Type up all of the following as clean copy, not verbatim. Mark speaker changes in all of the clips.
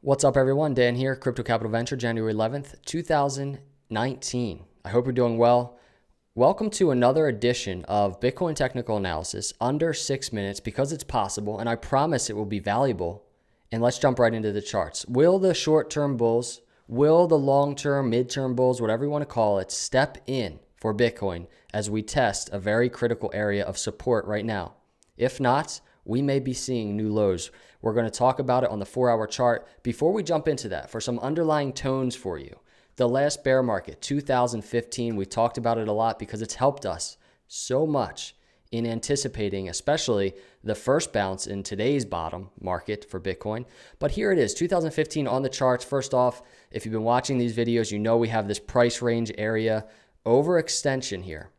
Speaker 1: What's up, everyone? Dan here, Crypto Capital Venture, January 11th, 2019. I hope you're doing well. Welcome to another edition of Bitcoin Technical Analysis under 6 minutes because it's possible, and I promise it will be valuable. And let's jump right into the charts. Will the short-term bulls, will the long-term, mid-term bulls, whatever you want to call it, step in for Bitcoin as we test a very critical area of support right now? If not, we may be seeing new lows. We're going to talk about it on the 4-hour chart. Before we jump into that, for some underlying tones for you, the last bear market, 2015, we talked about it a lot because it's helped us so much in anticipating, especially the first bounce in today's bottom market for Bitcoin. But here it is, 2015 on the charts. First off, if you've been watching these videos, you know we have this price range area overextension here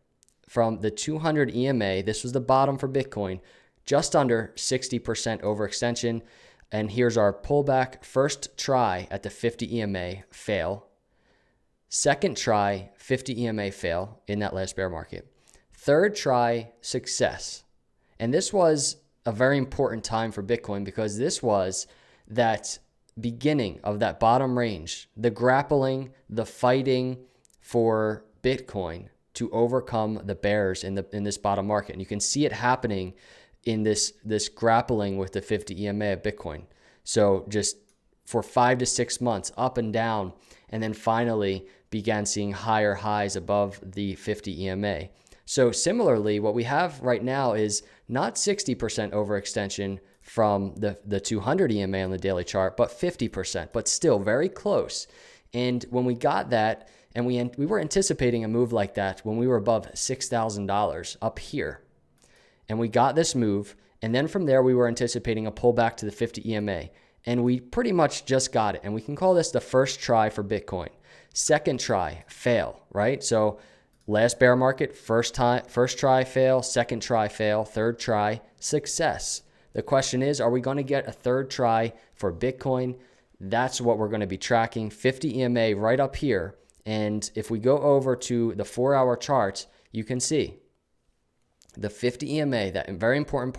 Speaker 1: from the 200 EMA. This was the bottom for Bitcoin, just under 60% overextension. And here's our pullback. First try at the 50 EMA, fail. Second try, 50 EMA, fail in that last bear market. Third try, success. And this was a very important time for Bitcoin because this was that beginning of that bottom range, the grappling, the fighting for Bitcoin to overcome the bears in this bottom market. And you can see it happening in this grappling with the 50 EMA of Bitcoin. So just for 5 to 6 months, up and down, and then finally began seeing higher highs above the 50 EMA. So similarly, what we have right now is not 60% overextension from the 200 EMA on the daily chart, but 50%, but still very close. And when we got that, and we were anticipating a move like that when we were above $6,000 up here. And we got this move, and then from there we were anticipating a pullback to the 50 EMA. And we pretty much just got it. And we can call this the first try for Bitcoin. Second try, fail, right? So last bear market, first try, fail. Second try, fail. Third try, success. The question is, are we going to get a third try for Bitcoin? That's what we're going to be tracking. 50 EMA right up here. And if we go over to the 4-hour chart, you can see the 50 EMA, that very important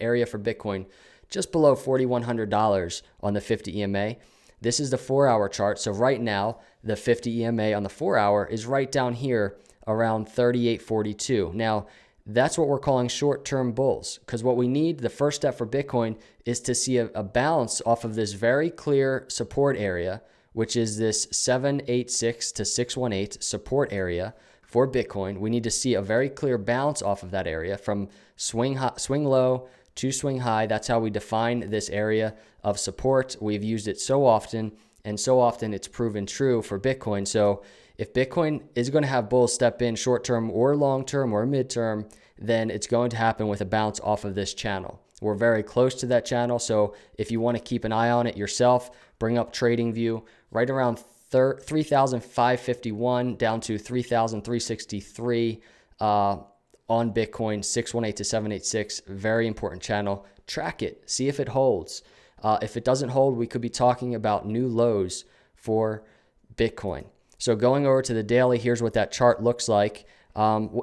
Speaker 1: area for Bitcoin, just below $4,100 on the 50 EMA. This is the 4-hour chart. So right now, the 50 EMA on the 4-hour is right down here around 38.42. Now, that's what we're calling short-term bulls, because what we need, the first step for Bitcoin, is to see a bounce off of this very clear support area, which is this 786 to 618 support area for Bitcoin. We need to see a very clear bounce off of that area from swing low to swing high. That's how we define this area of support. We've used it so often, and so often it's proven true for Bitcoin. So if Bitcoin is going to have bulls step in short-term or long-term or mid-term, then it's going to happen with a bounce off of this channel. We're very close to that channel. So if you want to keep an eye on it yourself, bring up TradingView right around 3,551 down to 3,363 on Bitcoin, 618 to 786. Very important channel. Track it. See if it holds. If it doesn't hold, we could be talking about new lows for Bitcoin. So going over to the daily, here's what that chart looks like.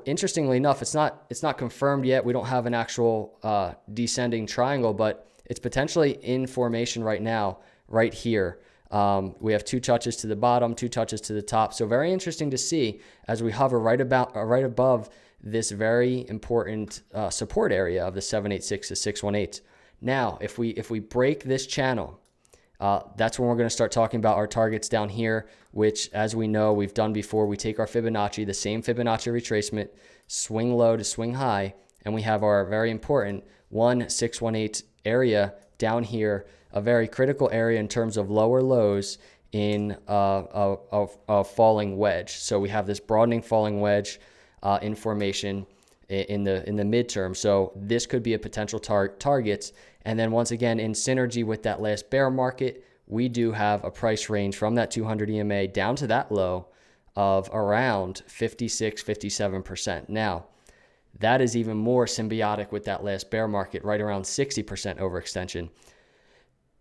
Speaker 1: Interestingly enough, it's not confirmed yet. We don't have an actual descending triangle, but it's potentially in formation right now, right here. We have 2 touches to the bottom, 2 touches to the top. So very interesting to see as we hover right above this very important support area of the 786 to 618. Now, if we break this channel, that's when we're going to start talking about our targets down here, which, as we know, we've done before. We take our Fibonacci, the same Fibonacci retracement, swing low to swing high, and we have our very important 1618 area down here, a very critical area in terms of lower lows in a falling wedge. So we have this broadening falling wedge in formation in the midterm. So this could be a potential target. And then once again, in synergy with that last bear market, we do have a price range from that 200 EMA down to that low of around 56, 57%. Now, that is even more symbiotic with that last bear market, right around 60% overextension.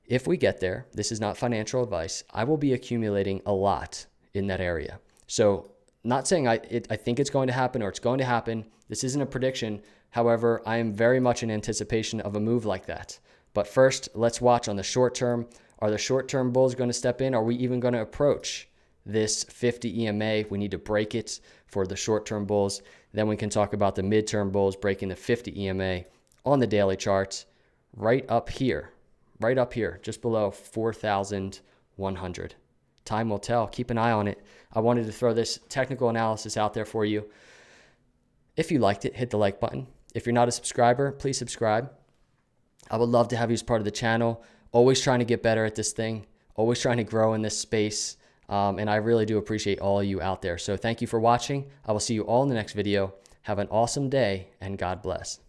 Speaker 1: If we get there, this is not financial advice, I will be accumulating a lot in that area. So not saying I think it's going to happen or it's going to happen. This isn't a prediction. However, I am very much in anticipation of a move like that. But first, let's watch on the short term Are the short-term bulls going to step in? Are we even going to approach this 50 EMA? We need to break it for the short-term bulls. Then we can talk about the mid-term bulls breaking the 50 EMA on the daily charts right up here, just below 4,100. Time will tell. Keep an eye on it. I wanted to throw this technical analysis out there for you. If you liked it, hit the like button. If you're not a subscriber, please subscribe. I would love to have you as part of the channel. Always trying to get better at this thing. Always trying to grow in this space. And I really do appreciate all of you out there. So thank you for watching. I will see you all in the next video. Have an awesome day and God bless.